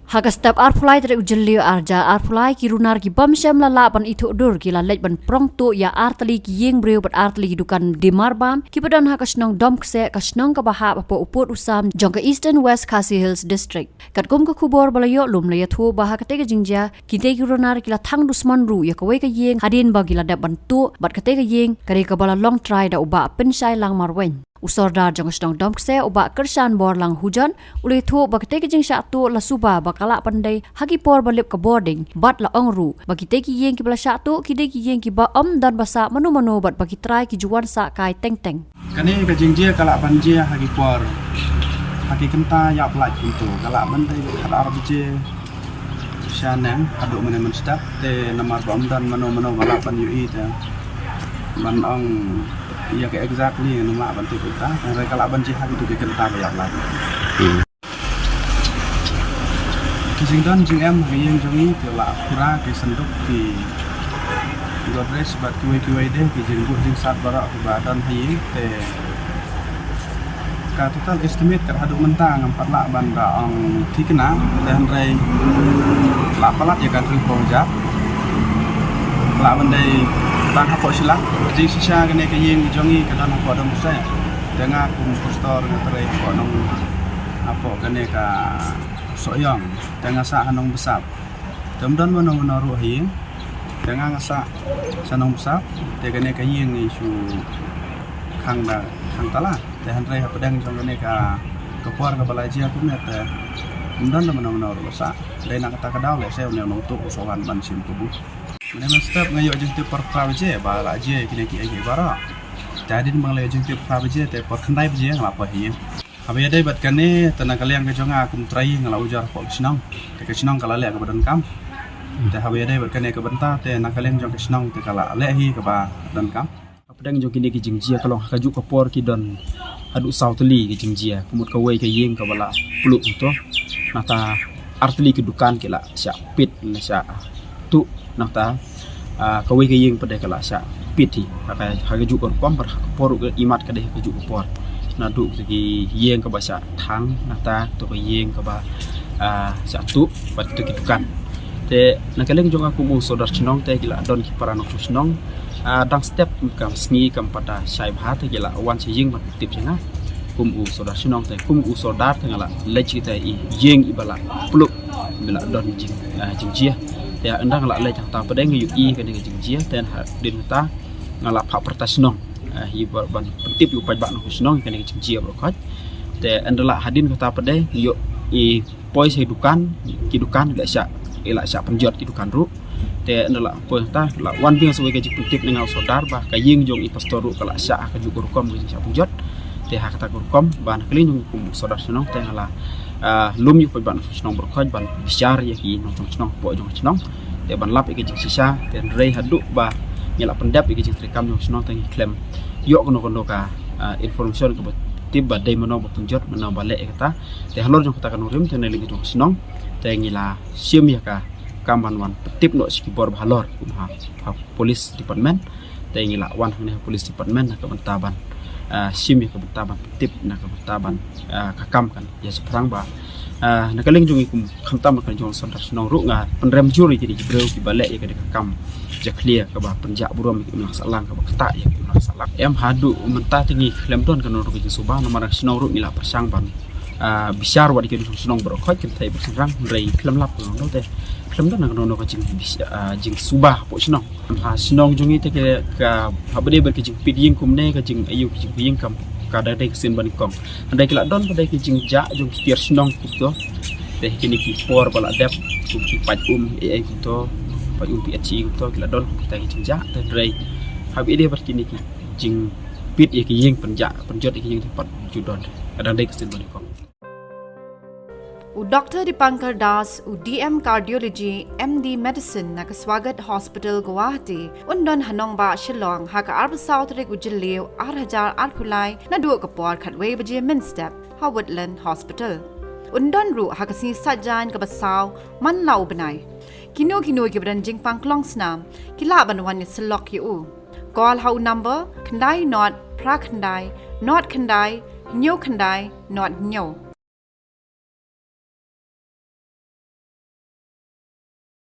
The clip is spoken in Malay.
Haga step arpulai dari ujelio arja arpulai kirunar ki bamsyam lala ban itu dur ki lalek ban prongto ya artali ki yeng breu bat artali dukan di marbam ki badan haka snong dom kse ka snong ka baha apa uput usam jong ka Eastern West Khasi Hills District kat gum ka kubor balayo lum la yathu baha ka tega jingja ki te kirunar ki la thang dusman ru ya ka we ka yeng hadin bagi la dab ban tu bat ka tega yeng kare ka bala long try da uba pensai lang marwen Usordar jong snong dom kse uba kersan bor lang hujan uli thu bakte ki jing sha tu la suba bakala pandai hagi por balip ka boarding bat la ongru bagi te ki yeng ki bala sha tu ki de ki yeng ki ba dan basa manu bat bagi try ki juan sa kai teng teng kani ka jing je kala banjia hagi por hagi kenta ya plaj kuntu kala bandai khadar bije shanang adu men stap te namar dan manu bala ban yu ita man ong iya ke exactly nama bantu kita dan kalau banci hari itu kita bayar lagi. Kisington jing em yang jongi telah pura ke senduk di godres bat kiwe deh ke jing jing sat barak badan hayi te ka total estimate kat hadu mentang 4 lak banda ong tikena dan rai lak palat ya kan ribu jak lak bandai tang apa silak jing sisa kene ke yeng jongi ke dan apa dong saya dengan kum postor ngatrai apa nong apa kene ka soyong dengan sa hanong besar kemudian menaruh hi dengan sa sanong besar te kene ke yeng isu khang tala te han rai apa dang jong kene ka kepuar ka balaji aku net kemudian menaruh besar dai nak kata kadau le saya nong tu usawan ban sim kubu Meneman step ngayo jeng te par praje bala je kini ki agi bara jadi mang le jeng te praje te par khandai je ngapa hi habe dai bat kane tanah kalian ke jonga kum trai ngala ujar ko snong te ke snong kala le ke badan kam te habe dai bat kane ke benta te na kalian jong ke snong te kala le hi ke ba dan kam pedang jong kini ki jing jia kalau kaju ko por ki don adu sautli ki jing jia kumut ka wei ke yeng ka bala pluk to nata artli ki dukan ki la sya pit la sya tu nata kawai ke yeng pada kala sa piti haka juk kom par por imat ka de ka juk por na du ki yeng ka basa thang nata to ka yeng ka ba sa tu pat to ki tukan te na kaleng jong aku mu sodar chnong te gila don ki parano chnong dang step kam sngi kam pada sai bha te gila wan che yeng mat tip changa kum u sodar chnong te kum u sodar te ngala lechi te yeng ibala pluk bila don jing jia ya endang la le ta pedeng yu i kan ngi jia ten ha din ta ngala pha pertasnong hi ban tip yu paj ba no snong kan ngi jia bro khaj te endala hadin kata pede yu i poi se dukan ki dukan la sya ila sya penjot ki dukan ru te endala poi ta la wan bing so ke tip ngal sodar ba ka ying jong i pastor ru kala sya ka ju kom ngi sya penjot te ha kata kom ban kelin kum sodar snong te ngala lum yu paj ban snong bro khaj ban bisyar ya ki nong snong po jong snong te ban lap ke jing sisa ten rei hadu ba nyala pendap ke jing trekam jong snong tangi klem yo kono ka information ke tip ba dai mano ba penjot mano ba le kata te halor jong kata kan urim ten legi jong snong te ngila sim ya ka kamban wan tip no skibor halor ha police department te ngila wan ne police department ka bantaban sim ya ka bantaban tip na ka bantaban ka kam kan ya seprang ba na kaleng jong ikum khamtam kan jong sondar snong ru nga penrem juri jadi breu ki bale ya ka kam ja clear ka ba penja burom ki ulang salang ka ba kata ya ki ulang salang em hadu menta tingi klem don kan ru ki subah nomor snong ru ila persang ban bisyar wa di snong bro khoj kin thai bersang rei klem lap no te klem don kan no ka jing subah po snong snong jong ite ke ka habade ber ki jing piding kum ne ka jing ayu ki jing kam kada dai sin ban kom andai kila don pada ki jing ja jong ki tier snong ku to teh kini ki por bala dep ku ki paj ai ku to paj pi achi ku to kila don kita ki jing ja te rei habi dia ber kini ki jing pit ki yeng penja penjot ki yeng tempat judon kada dai sin ban kom U Dr. Dipankar Das, U DM Cardiology, MD Medicine, na Kaswagat Hospital, Guwahati, undon hanong ba Shillong, haka arba South Rig Ujiliw, 8,000 arpulay, na duwa kapor katway baje Minstep, Woodland Hospital. Undon ru haka si sadjan kabasaw, man lau banay. Kino kibadan jing pangklong snam, kilaban wan ni silok yu. Call how number, kandai not, pra kandai, not kandai, nyo kandai, not nyo.